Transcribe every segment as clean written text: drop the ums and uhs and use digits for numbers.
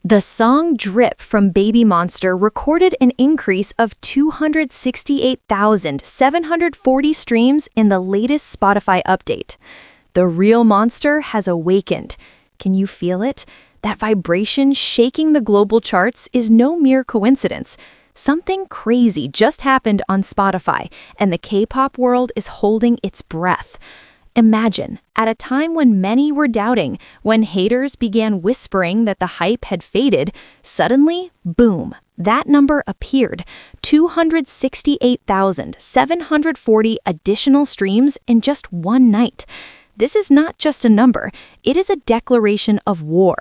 The song Drip from BABYMONSTER recorded an increase of 268,740 streams in the latest Spotify update. The real monster has awakened. Can you feel it? That vibration shaking the global charts is no mere coincidence. Something crazy just happened on Spotify, and the K-pop world is holding its breath. Imagine, at a time when many were doubting, when haters began whispering that the hype had faded, suddenly, boom, that number appeared. 268,740 additional streams in just one night. This is not just a number, it is a declaration of war.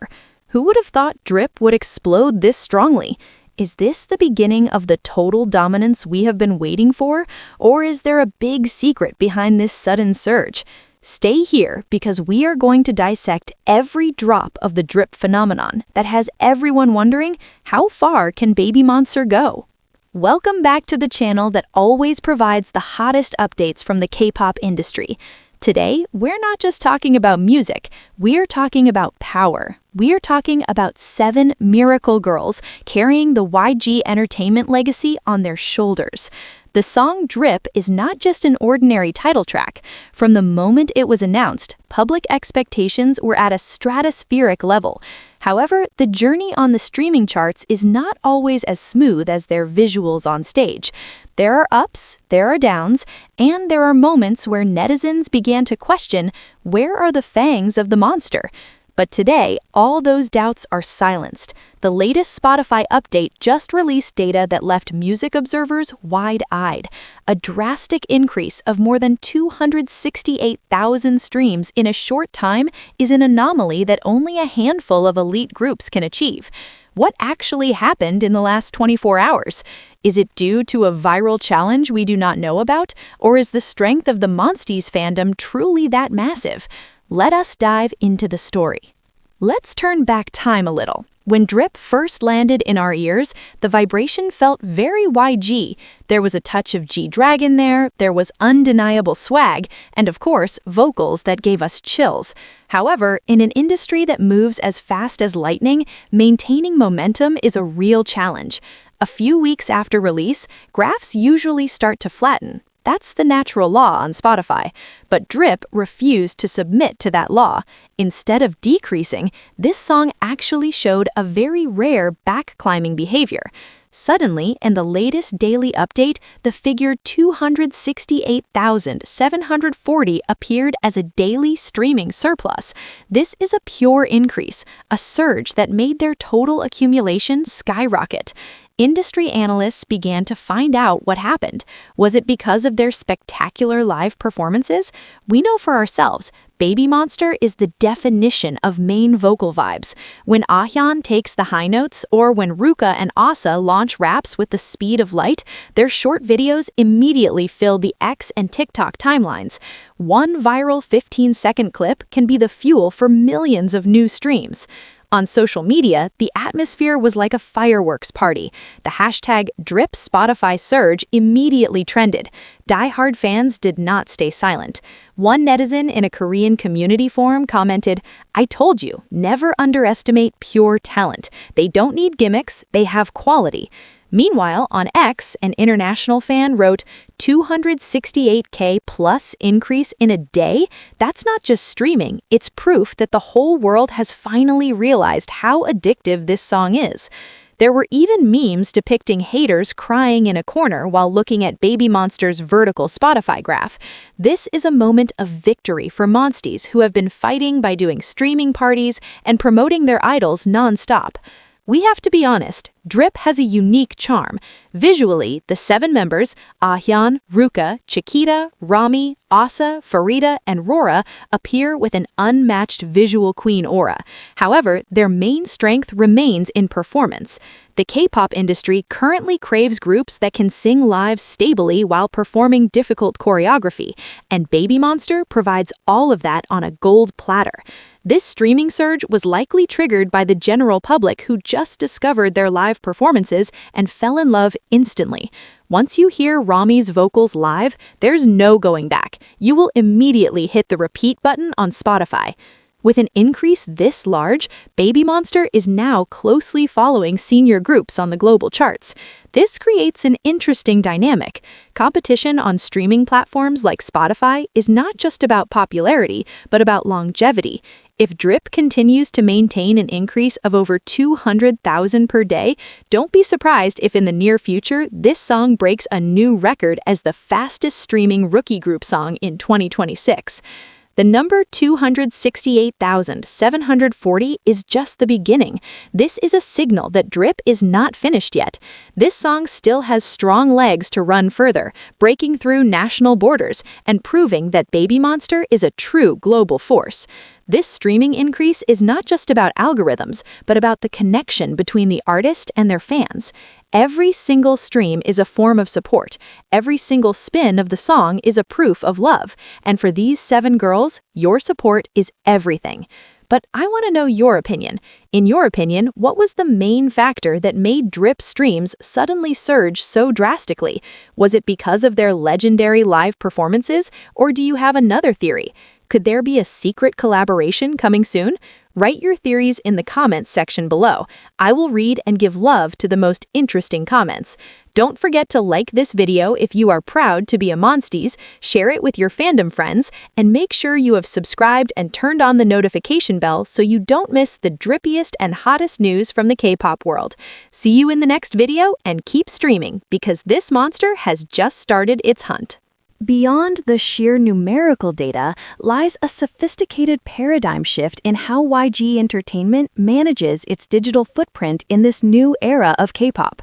Who would have thought Drip would explode this strongly? Is this the beginning of the total dominance we have been waiting for? Or is there a big secret behind this sudden surge? Stay here because we are going to dissect every drop of the Drip phenomenon that has everyone wondering, how far can BABYMONSTER go? Welcome back to the channel that always provides the hottest updates from the K-pop industry. Today, we're not just talking about music, we're talking about power. We're talking about 7 miracle girls carrying the YG Entertainment legacy on their shoulders. The song Drip is not just an ordinary title track. From the moment it was announced, public expectations were at a stratospheric level. However, the journey on the streaming charts is not always as smooth as their visuals on stage. There are ups, there are downs, and there are moments where netizens began to question, where are the fangs of the monster? But today, all those doubts are silenced. The latest Spotify update just released data that left music observers wide-eyed. A drastic increase of more than 268,000 streams in a short time is an anomaly that only a handful of elite groups can achieve. What actually happened in the last 24 hours? Is it due to a viral challenge we do not know about? Or is the strength of the Monstees fandom truly that massive? Let us dive into the story. Let's turn back time a little. When Drip first landed in our ears, the vibration felt very YG. There was a touch of G-Dragon there was undeniable swag, and of course, vocals that gave us chills. However, in an industry that moves as fast as lightning, maintaining momentum is a real challenge. A few weeks after release, graphs usually start to flatten. That's the natural law on Spotify, but Drip refused to submit to that law. Instead of decreasing, this song actually showed a very rare back-climbing behavior. Suddenly, in the latest daily update, the figure 268,740 appeared as a daily streaming surplus. This is a pure increase, a surge that made their total accumulation skyrocket. Industry analysts began to find out what happened. Was it because of their spectacular live performances? We know for ourselves, BABYMONSTER is the definition of main vocal vibes. When Ahyeon takes the high notes, or when Ruka and Asa launch raps with the speed of light, their short videos immediately fill the X and TikTok timelines. One viral 15-second clip can be the fuel for millions of new streams. On social media, the atmosphere was like a fireworks party. The hashtag #DripSpotify surge immediately trended. Die-hard fans did not stay silent. One netizen in a Korean community forum commented, "I told you, never underestimate pure talent. They don't need gimmicks, they have quality." Meanwhile, on X, an international fan wrote, 268K plus increase in a day? That's not just streaming, it's proof that the whole world has finally realized how addictive this song is. There were even memes depicting haters crying in a corner while looking at BABYMONSTER's vertical Spotify graph. This is a moment of victory for Monstees who have been fighting by doing streaming parties and promoting their idols non-stop. We have to be honest, Drip has a unique charm. Visually, the 7 members, Ahyeon, Ruka, Chiquita, Rami, Asa, Pharita, and Rora, appear with an unmatched visual queen aura. However, their main strength remains in performance. The K-pop industry currently craves groups that can sing live stably while performing difficult choreography, and BABYMONSTER provides all of that on a gold platter. This streaming surge was likely triggered by the general public who just discovered their live performances and fell in love instantly. Once you hear Rami's vocals live, there's no going back. You will immediately hit the repeat button on Spotify. With an increase this large, BABYMONSTER is now closely following senior groups on the global charts. This creates an interesting dynamic. Competition on streaming platforms like Spotify is not just about popularity, but about longevity. If Drip continues to maintain an increase of over 200,000 per day, don't be surprised if in the near future this song breaks a new record as the fastest streaming rookie group song in 2026. The number 268,740 is just the beginning. This is a signal that Drip is not finished yet. This song still has strong legs to run further, breaking through national borders and proving that BABYMONSTER is a true global force. This streaming increase is not just about algorithms, but about the connection between the artist and their fans. Every single stream is a form of support. Every single spin of the song is a proof of love. And for these 7 girls, your support is everything. But I want to know your opinion. In your opinion, what was the main factor that made Drip streams suddenly surge so drastically? Was it because of their legendary live performances, or do you have another theory? Could there be a secret collaboration coming soon? Write your theories in the comments section below. I will read and give love to the most interesting comments. Don't forget to like this video if you are proud to be a Monsties, share it with your fandom friends, and make sure you have subscribed and turned on the notification bell so you don't miss the drippiest and hottest news from the K-pop world. See you in the next video and keep streaming because this monster has just started its hunt. Beyond the sheer numerical data lies a sophisticated paradigm shift in how YG Entertainment manages its digital footprint in this new era of K-pop.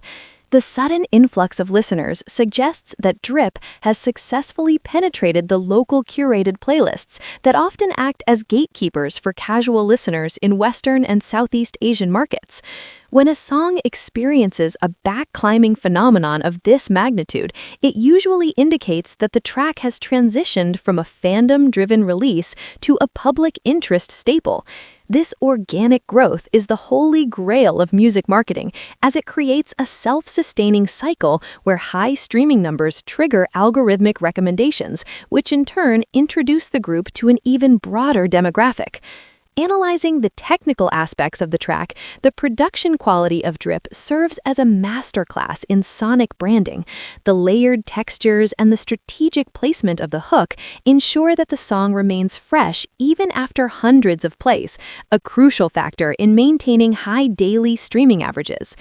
The sudden influx of listeners suggests that Drip has successfully penetrated the local curated playlists that often act as gatekeepers for casual listeners in Western and Southeast Asian markets. When a song experiences a back-climbing phenomenon of this magnitude, it usually indicates that the track has transitioned from a fandom-driven release to a public interest staple. This organic growth is the holy grail of music marketing, as it creates a self-sustaining cycle where high streaming numbers trigger algorithmic recommendations, which in turn introduce the group to an even broader demographic. Analyzing the technical aspects of the track, the production quality of Drip serves as a masterclass in sonic branding. The layered textures and the strategic placement of the hook ensure that the song remains fresh even after hundreds of plays, a crucial factor in maintaining high daily streaming averages.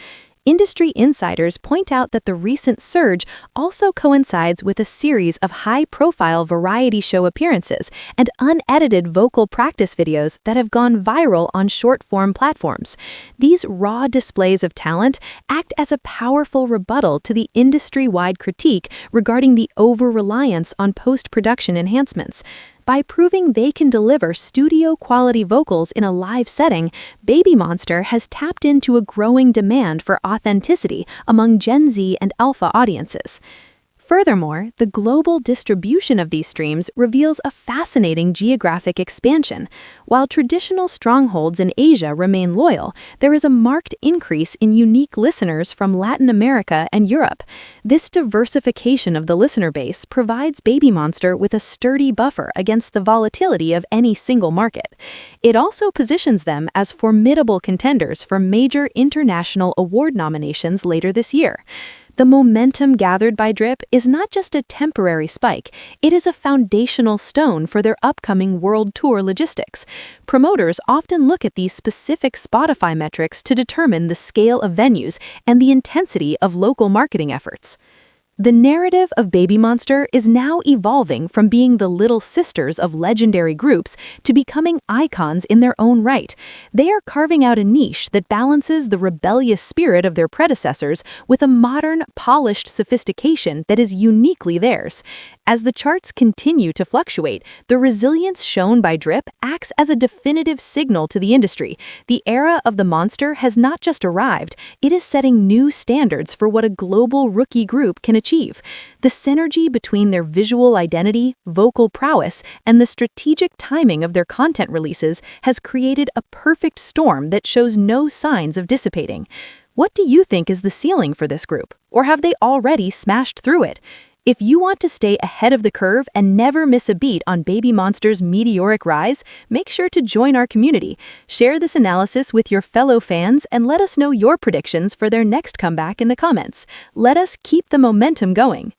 Industry insiders point out that the recent surge also coincides with a series of high-profile variety show appearances and unedited vocal practice videos that have gone viral on short-form platforms. These raw displays of talent act as a powerful rebuttal to the industry-wide critique regarding the over-reliance on post-production enhancements. By proving they can deliver studio-quality vocals in a live setting, BABYMONSTER has tapped into a growing demand for authenticity among Gen Z and Alpha audiences. Furthermore, the global distribution of these streams reveals a fascinating geographic expansion. While traditional strongholds in Asia remain loyal, there is a marked increase in unique listeners from Latin America and Europe. This diversification of the listener base provides BABYMONSTER with a sturdy buffer against the volatility of any single market. It also positions them as formidable contenders for major international award nominations later this year. The momentum gathered by Drip is not just a temporary spike, it is a foundational stone for their upcoming world tour logistics. Promoters often look at these specific Spotify metrics to determine the scale of venues and the intensity of local marketing efforts. The narrative of BABYMONSTER is now evolving from being the little sisters of legendary groups to becoming icons in their own right. They are carving out a niche that balances the rebellious spirit of their predecessors with a modern, polished sophistication that is uniquely theirs. As the charts continue to fluctuate, the resilience shown by Drip acts as a definitive signal to the industry. The era of the monster has not just arrived, it is setting new standards for what a global rookie group can achieve. The synergy between their visual identity, vocal prowess, and the strategic timing of their content releases has created a perfect storm that shows no signs of dissipating. What do you think is the ceiling for this group? Or have they already smashed through it? If you want to stay ahead of the curve and never miss a beat on BABYMONSTER's meteoric rise, make sure to join our community. Share this analysis with your fellow fans and let us know your predictions for their next comeback in the comments. Let us keep the momentum going.